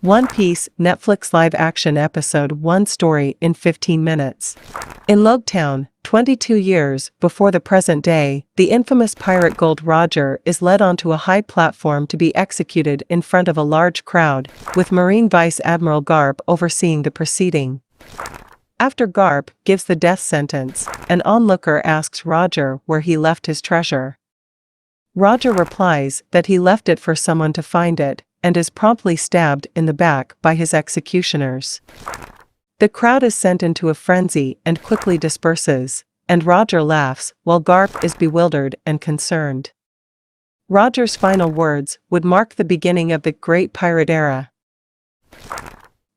One Piece Netflix live-action episode 1 story in 15 minutes. In Logtown, 22 years before the present day, the infamous pirate Gold Roger is led onto a high platform to be executed in front of a large crowd, with Marine Vice Admiral Garp overseeing the proceeding. After Garp gives the death sentence, an onlooker asks Roger where he left his treasure. Roger replies that he left it for someone to find it, and is promptly stabbed in the back by his executioners. The crowd is sent into a frenzy and quickly disperses, and Roger laughs while Garp is bewildered and concerned. Roger's final words would mark the beginning of the Great Pirate Era.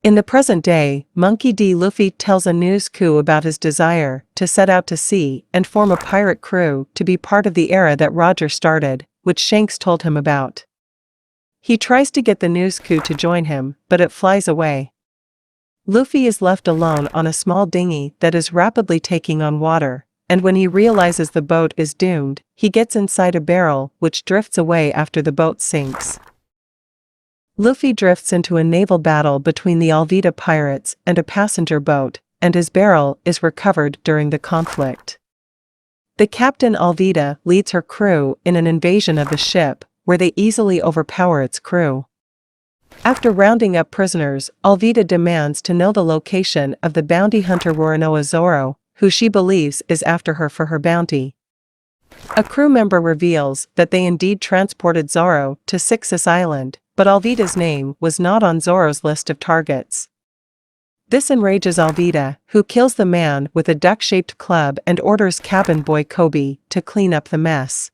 In the present day, Monkey D. Luffy tells a news coup about his desire to set out to sea and form a pirate crew to be part of the era that Roger started, which Shanks told him about. He tries to get the news coup to join him, but it flies away. Luffy is left alone on a small dinghy that is rapidly taking on water, and when he realizes the boat is doomed, he gets inside a barrel which drifts away after the boat sinks. Luffy drifts into a naval battle between the Alvida pirates and a passenger boat, and his barrel is recovered during the conflict. The captain Alvida leads her crew in an invasion of the ship, where they easily overpower its crew. After rounding up prisoners, Alvida demands to know the location of the bounty hunter Roronoa Zoro, who she believes is after her for her bounty. A crew member reveals that they indeed transported Zoro to Sixus Island, but Alvida's name was not on Zoro's list of targets. This enrages Alvida, who kills the man with a duck-shaped club and orders cabin boy Koby to clean up the mess.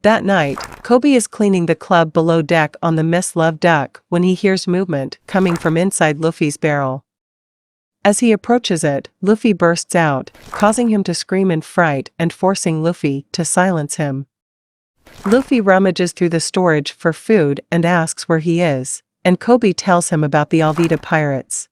That night, Koby is cleaning the club below deck on the Miss Love Duck when he hears movement coming from inside Luffy's barrel. As he approaches it, Luffy bursts out, causing him to scream in fright and forcing Luffy to silence him. Luffy rummages through the storage for food and asks where he is, and Koby tells him about the Alvida pirates.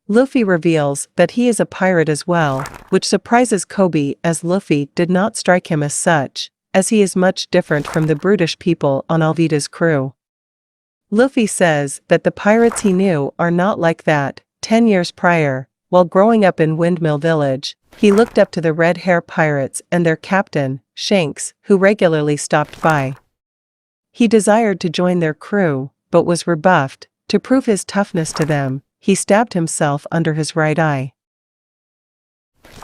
Luffy reveals that he is a pirate as well, which surprises Koby as Luffy did not strike him as such, as he is much different from the brutish people on Alvida's crew. Luffy says that the pirates he knew are not like that. 10 years prior, while growing up in Windmill Village, he looked up to the Red Hair Pirates and their captain, Shanks, who regularly stopped by. He desired to join their crew, but was rebuffed. To prove his toughness to them, he stabbed himself under his right eye.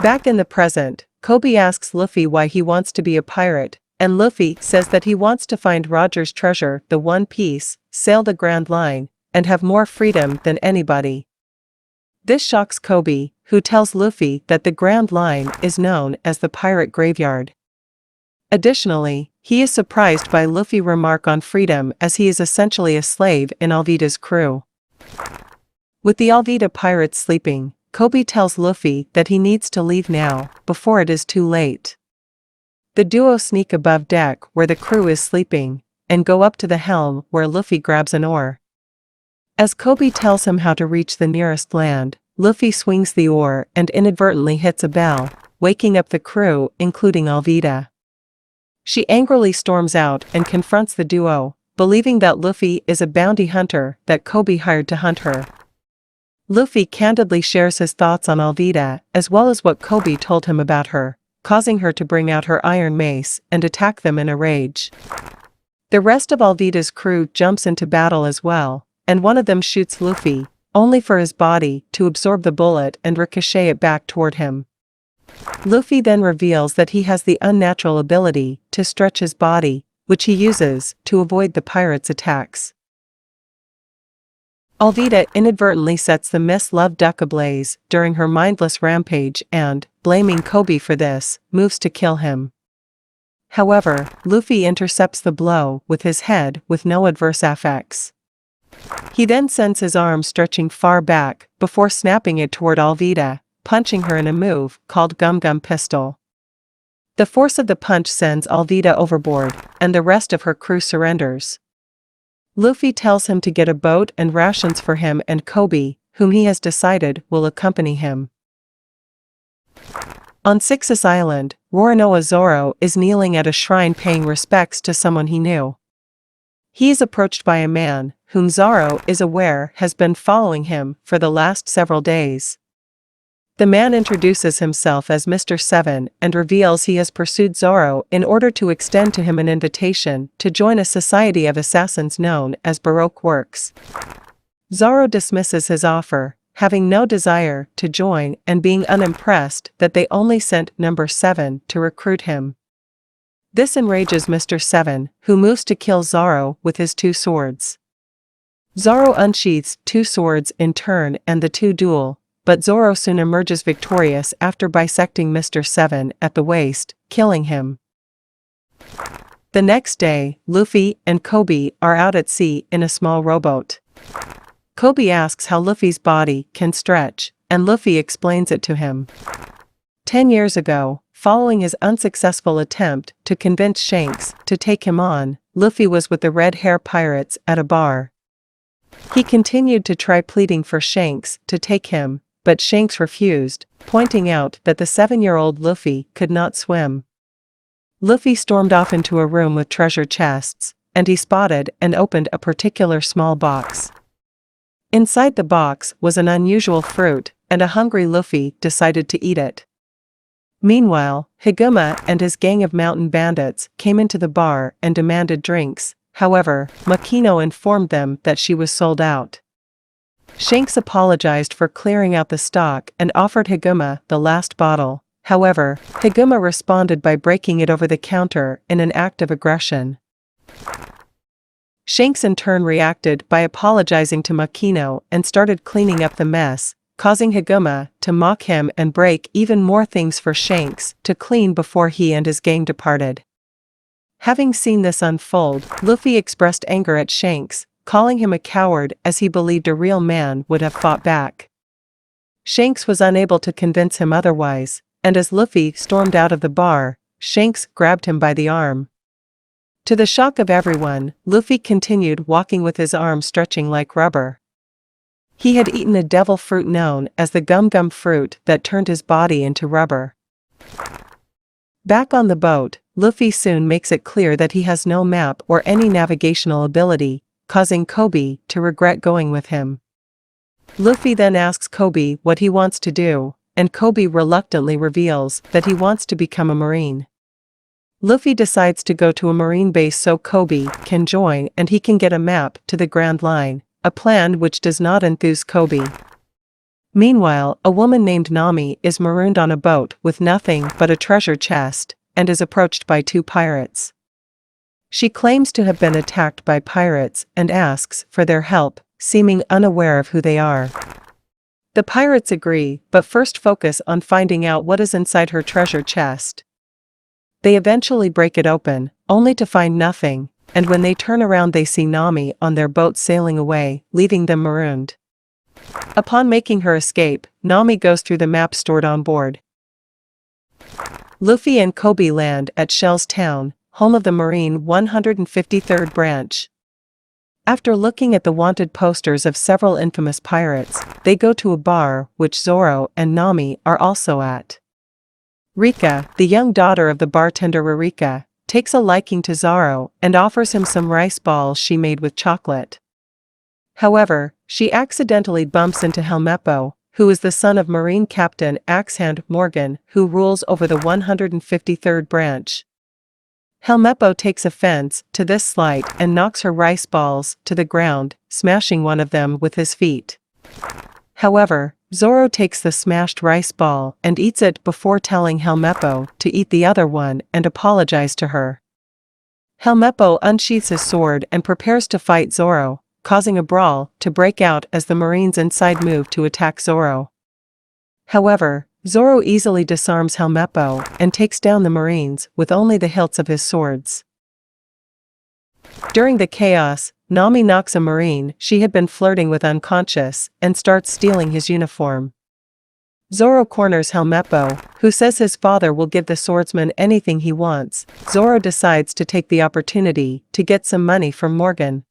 Back in the present, Koby asks Luffy why he wants to be a pirate, and Luffy says that he wants to find Roger's treasure, the One Piece, sail the Grand Line, and have more freedom than anybody. This shocks Koby, who tells Luffy that the Grand Line is known as the Pirate Graveyard. Additionally, he is surprised by Luffy's remark on freedom as he is essentially a slave in Alvida's crew. With the Alvida pirates sleeping, Koby tells Luffy that he needs to leave now, before it is too late. The duo sneak above deck where the crew is sleeping, and go up to the helm where Luffy grabs an oar. As Koby tells him how to reach the nearest land, Luffy swings the oar and inadvertently hits a bell, waking up the crew, including Alvida. She angrily storms out and confronts the duo, believing that Luffy is a bounty hunter that Koby hired to hunt her. Luffy candidly shares his thoughts on Alvida, as well as what Koby told him about her, causing her to bring out her iron mace and attack them in a rage. The rest of Alvida's crew jumps into battle as well, and one of them shoots Luffy, only for his body to absorb the bullet and ricochet it back toward him. Luffy then reveals that he has the unnatural ability to stretch his body, which he uses to avoid the pirates' attacks. Alvida inadvertently sets the Miss Love Duck ablaze during her mindless rampage and, blaming Koby for this, moves to kill him. However, Luffy intercepts the blow with his head with no adverse effects. He then sends his arm stretching far back before snapping it toward Alvida, punching her in a move called Gum Gum Pistol. The force of the punch sends Alvida overboard, and the rest of her crew surrenders. Luffy tells him to get a boat and rations for him and Koby, whom he has decided will accompany him. On Sixus Island, Roronoa Zoro is kneeling at a shrine paying respects to someone he knew. He is approached by a man, whom Zoro is aware has been following him for the last several days. The man introduces himself as Mr. 7 and reveals he has pursued Zoro in order to extend to him an invitation to join a society of assassins known as Baroque Works. Zoro dismisses his offer, having no desire to join and being unimpressed that they only sent number 7 to recruit him. This enrages Mr. 7, who moves to kill Zoro with his 2 swords. Zoro unsheaths 2 swords in turn and the 2 duel, but Zoro soon emerges victorious after bisecting Mr. 7 at the waist, killing him. The next day, Luffy and Koby are out at sea in a small rowboat. Koby asks how Luffy's body can stretch, and Luffy explains it to him. 10 years ago, following his unsuccessful attempt to convince Shanks to take him on, Luffy was with the Red Hair Pirates at a bar. He continued to try pleading for Shanks to take him, but Shanks refused, pointing out that the 7-year-old Luffy could not swim. Luffy stormed off into a room with treasure chests, and he spotted and opened a particular small box. Inside the box was an unusual fruit, and a hungry Luffy decided to eat it. Meanwhile, Higuma and his gang of mountain bandits came into the bar and demanded drinks. However, Makino informed them that she was sold out. Shanks apologized for clearing out the stock and offered Higuma the last bottle. However, Higuma responded by breaking it over the counter in an act of aggression. Shanks in turn reacted by apologizing to Makino and started cleaning up the mess, causing Higuma to mock him and break even more things for Shanks to clean before he and his gang departed. Having seen this unfold, Luffy expressed anger at Shanks, calling him a coward as he believed a real man would have fought back. Shanks was unable to convince him otherwise, and as Luffy stormed out of the bar, Shanks grabbed him by the arm. To the shock of everyone, Luffy continued walking with his arm stretching like rubber. He had eaten a devil fruit known as the gum fruit that turned his body into rubber. Back on the boat, Luffy soon makes it clear that he has no map or any navigational ability, causing Koby to regret going with him. Luffy then asks Koby what he wants to do, and Koby reluctantly reveals that he wants to become a marine. Luffy decides to go to a marine base so Koby can join and he can get a map to the Grand Line, a plan which does not enthuse Koby. Meanwhile, a woman named Nami is marooned on a boat with nothing but a treasure chest, and is approached by 2 pirates. She claims to have been attacked by pirates and asks for their help, seeming unaware of who they are. The pirates agree, but first focus on finding out what is inside her treasure chest. They eventually break it open, only to find nothing, and when they turn around they see Nami on their boat sailing away, leaving them marooned. Upon making her escape, Nami goes through the map stored on board. Luffy and Koby land at Shell's Town, home of the Marine 153rd Branch. After looking at the wanted posters of several infamous pirates, they go to a bar which Zoro and Nami are also at. Rika, the young daughter of the bartender Rurika, takes a liking to Zoro and offers him some rice balls she made with chocolate. However, she accidentally bumps into Helmeppo, who is the son of Marine Captain Axehand Morgan, who rules over the 153rd Branch. Helmeppo takes offense to this slight and knocks her rice balls to the ground, smashing one of them with his feet. However, Zoro takes the smashed rice ball and eats it before telling Helmeppo to eat the other one and apologize to her. Helmeppo unsheaths his sword and prepares to fight Zoro, causing a brawl to break out as the Marines inside move to attack Zoro. However, Zoro easily disarms Helmeppo and takes down the Marines with only the hilts of his swords. During the chaos, Nami knocks a Marine she had been flirting with unconscious and starts stealing his uniform. Zoro corners Helmeppo, who says his father will give the swordsman anything he wants. Zoro decides to take the opportunity to get some money from Morgan.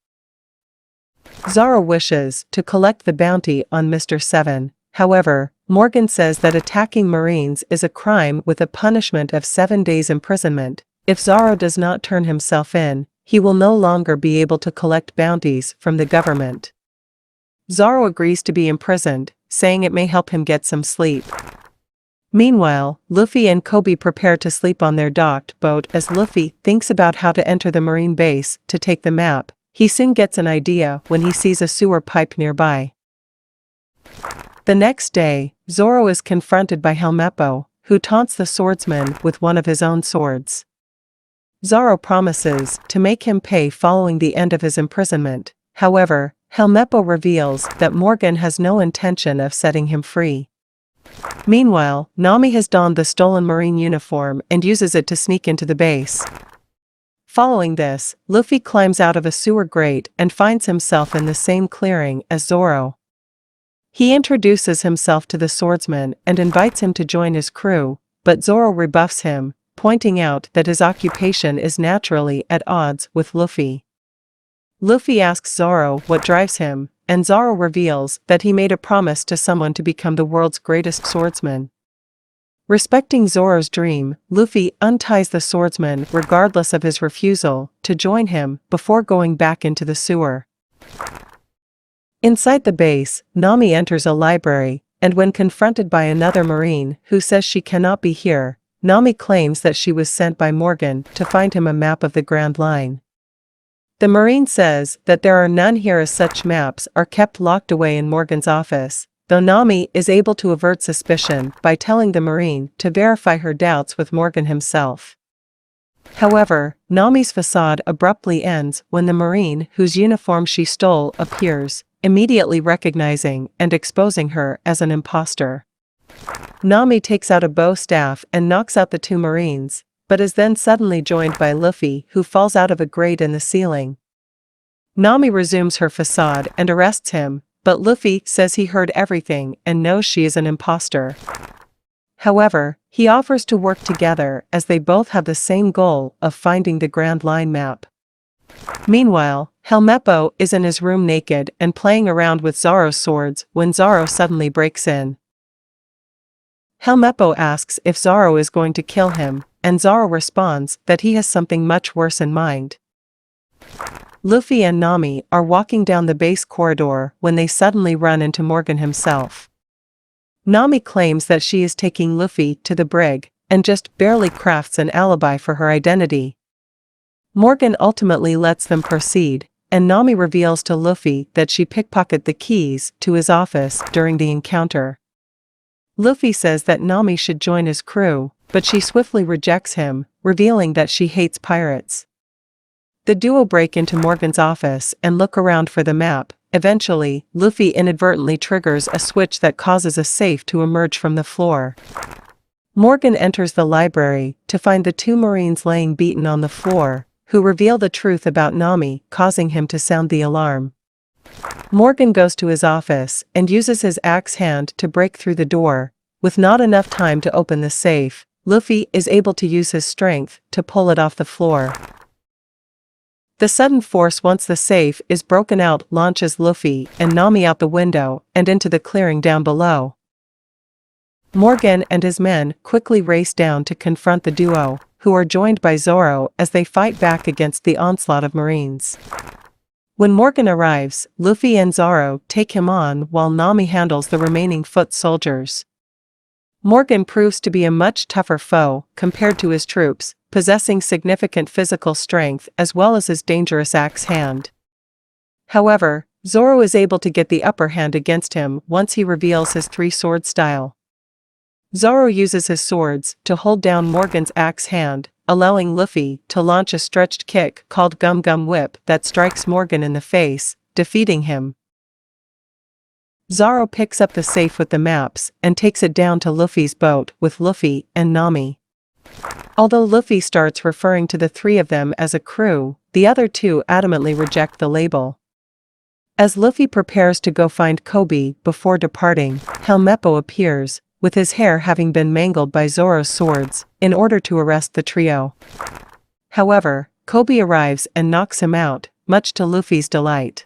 Zoro wishes to collect the bounty on Mr. 7, however, Morgan says that attacking Marines is a crime with a punishment of 7 days imprisonment. If Zoro does not turn himself in, he will no longer be able to collect bounties from the government. Zoro agrees to be imprisoned, saying it may help him get some sleep. Meanwhile, Luffy and Koby prepare to sleep on their docked boat as Luffy thinks about how to enter the marine base to take the map. He soon gets an idea when he sees a sewer pipe nearby. The next day, Zoro is confronted by Helmeppo, who taunts the swordsman with one of his own swords. Zoro promises to make him pay following the end of his imprisonment. However, Helmeppo reveals that Morgan has no intention of setting him free. Meanwhile, Nami has donned the stolen marine uniform and uses it to sneak into the base. Following this, Luffy climbs out of a sewer grate and finds himself in the same clearing as Zoro. He introduces himself to the swordsman and invites him to join his crew, but Zoro rebuffs him, pointing out that his occupation is naturally at odds with Luffy. Luffy asks Zoro what drives him, and Zoro reveals that he made a promise to someone to become the world's greatest swordsman. Respecting Zoro's dream, Luffy unties the swordsman regardless of his refusal to join him before going back into the sewer. Inside the base, Nami enters a library, and when confronted by another marine who says she cannot be here, Nami claims that she was sent by Morgan to find him a map of the Grand Line. The marine says that there are none here as such maps are kept locked away in Morgan's office, though Nami is able to avert suspicion by telling the marine to verify her doubts with Morgan himself. However, Nami's facade abruptly ends when the marine whose uniform she stole appears, immediately recognizing and exposing her as an imposter. Nami takes out a bow staff and knocks out the two marines, but is then suddenly joined by Luffy, who falls out of a grate in the ceiling. Nami resumes her facade and arrests him, but Luffy says he heard everything and knows she is an imposter. However, he offers to work together as they both have the same goal of finding the Grand Line map. Meanwhile, Helmeppo is in his room naked and playing around with Zoro's swords when Zoro suddenly breaks in. Helmeppo asks if Zoro is going to kill him, and Zoro responds that he has something much worse in mind. Luffy and Nami are walking down the base corridor when they suddenly run into Morgan himself. Nami claims that she is taking Luffy to the brig, and just barely crafts an alibi for her identity. Morgan ultimately lets them proceed, and Nami reveals to Luffy that she pickpocketed the keys to his office during the encounter. Luffy says that Nami should join his crew, but she swiftly rejects him, revealing that she hates pirates. The duo break into Morgan's office and look around for the map. Eventually, Luffy inadvertently triggers a switch that causes a safe to emerge from the floor. Morgan enters the library to find the two marines laying beaten on the floor, who reveal the truth about Nami, causing him to sound the alarm. Morgan goes to his office and uses his axe hand to break through the door. With not enough time to open the safe, Luffy is able to use his strength to pull it off the floor. The sudden force once the safe is broken out launches Luffy and Nami out the window and into the clearing down below. Morgan and his men quickly race down to confront the duo, who are joined by Zoro as they fight back against the onslaught of marines. When Morgan arrives, Luffy and Zoro take him on while Nami handles the remaining foot soldiers. Morgan proves to be a much tougher foe compared to his troops, possessing significant physical strength as well as his dangerous axe hand. However, Zoro is able to get the upper hand against him once he reveals his three-sword style. Zoro uses his swords to hold down Morgan's axe hand, allowing Luffy to launch a stretched kick called Gum Gum Whip that strikes Morgan in the face, defeating him. Zoro picks up the safe with the maps and takes it down to Luffy's boat with Luffy and Nami. Although Luffy starts referring to the three of them as a crew, the other two adamantly reject the label. As Luffy prepares to go find Koby before departing, Helmeppo appears, with his hair having been mangled by Zoro's swords, in order to arrest the trio. However, Koby arrives and knocks him out, much to Luffy's delight.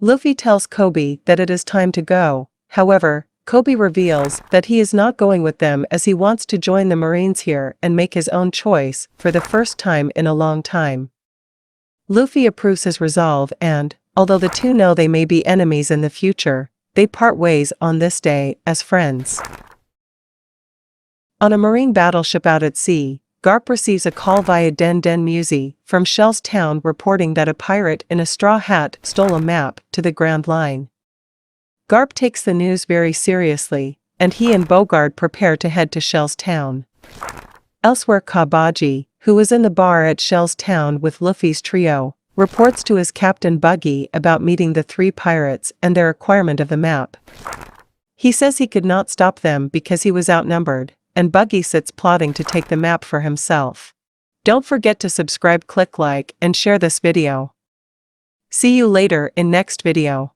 Luffy tells Koby that it is time to go. However, Koby reveals that he is not going with them as he wants to join the Marines here and make his own choice for the first time in a long time. Luffy approves his resolve and, although the two know they may be enemies in the future, they part ways on this day as friends. On a marine battleship out at sea, Garp receives a call via Den Den Musi from Shell's town reporting that a pirate in a straw hat stole a map to the Grand Line. Garp takes the news very seriously, and he and Bogard prepare to head to Shell's town. Elsewhere, Kabaji, who was in the bar at Shell's town with Luffy's trio, reports to his captain Buggy about meeting the three pirates and their acquirement of the map. He says he could not stop them because he was outnumbered, and Buggy sits plotting to take the map for himself. Don't forget to subscribe, click like, and share this video. See you later in next video.